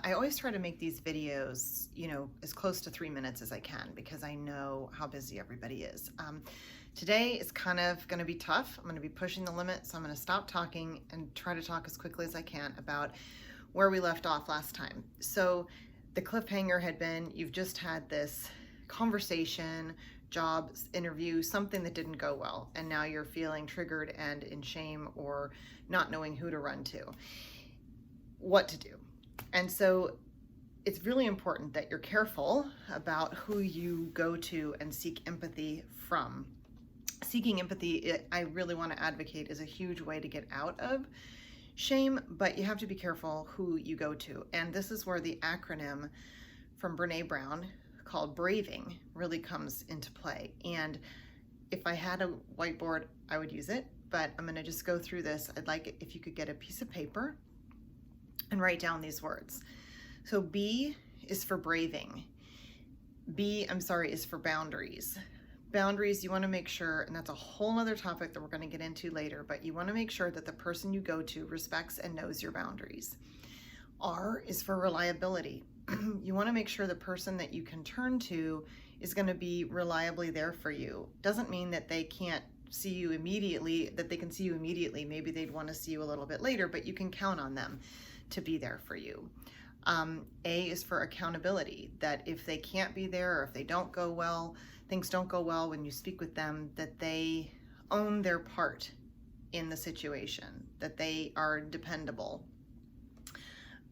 I always try to make these videos, as close to 3 minutes as I can because I know how busy everybody is. Today is kind of going to be tough. I'm going to be pushing the limit, so I'm going to stop talking and try to talk as quickly as I can about where we left off last time. So the cliffhanger had been, you've just had this conversation, job interview, something that didn't go well, and now you're feeling triggered and in shame or not knowing who to run to, what to do. And so it's really important that you're careful about who you go to and seek empathy from. Seeking empathy, I really want to advocate, is a huge way to get out of shame, but you have to be careful who you go to. And this is where the acronym from Brene Brown called BRAVING really comes into play. And if I had a whiteboard, I would use it, but I'm going to just go through this. I'd like it if you could get a piece of paper and write down these words. So B is for braving. Is for boundaries. Boundaries, you want to make sure, and that's a whole other topic that we're going to get into later, but you want to make sure that the person you go to respects and knows your boundaries. R is for reliability. You want to make sure the person that you can turn to is going to be reliably there for you. Doesn't mean that they can't see you immediately, that they can see you immediately. Maybe they'd want to see you a little bit later, but you can count on them to be there for you. A is for accountability, that if they can't be there or if they don't go well, things don't go well when you speak with them, that they own their part in the situation, that they are dependable,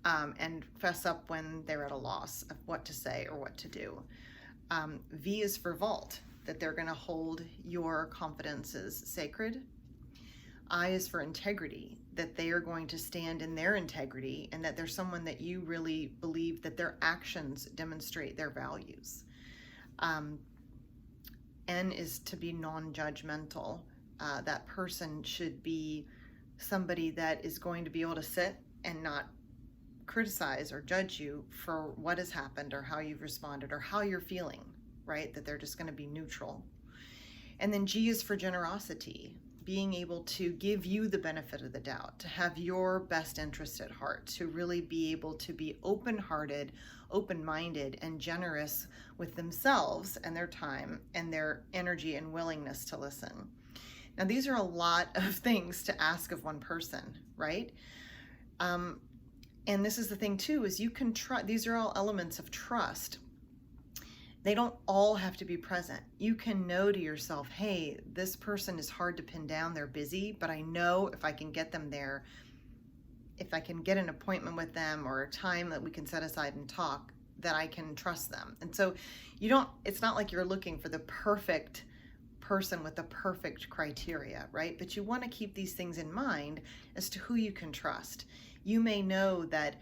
and fess up when they're at a loss of what to say or what to do. V is for vault, that they're going to hold your confidences sacred. I is for integrity, that they are going to stand in their integrity and that there's someone that you really believe that their actions demonstrate their values. N is to be non-judgmental. That person should be somebody that is going to be able to sit and not criticize or judge you for what has happened or how you've responded or how you're feeling, right? That they're just going to be neutral. And then G is for generosity, being able to give you the benefit of the doubt, to have your best interest at heart, to really be able to be open-hearted, open-minded, and generous with themselves and their time and their energy and willingness to listen. Now, these are a lot of things to ask of one person, right? And this is the thing too, is you can trust, these are all elements of trust. They don't all have to be present. You can know to yourself, hey, this person is hard to pin down, they're busy, but I know if I can get them there, if I can get an appointment with them or a time that we can set aside and talk, that I can trust them. And so it's not like you're looking for the perfect person with the perfect criteria, right? But you want to keep these things in mind as to who you can trust. You may know that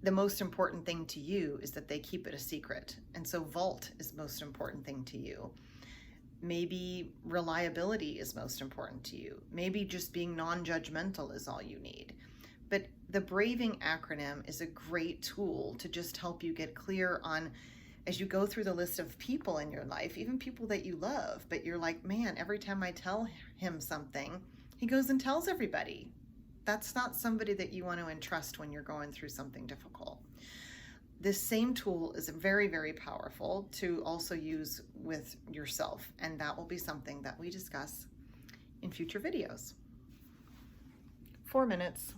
the most important thing to you is that they keep it a secret. And so vault is the most important thing to you. Maybe reliability is most important to you. Maybe just being non-judgmental is all you need. But the BRAVING acronym is a great tool to just help you get clear on, as you go through the list of people in your life, even people that you love, but you're like, man, every time I tell him something, he goes and tells everybody. That's not somebody that you want to entrust when you're going through something difficult. This same tool is very, very powerful to also use with yourself, and that will be something that we discuss in future videos. 4 minutes.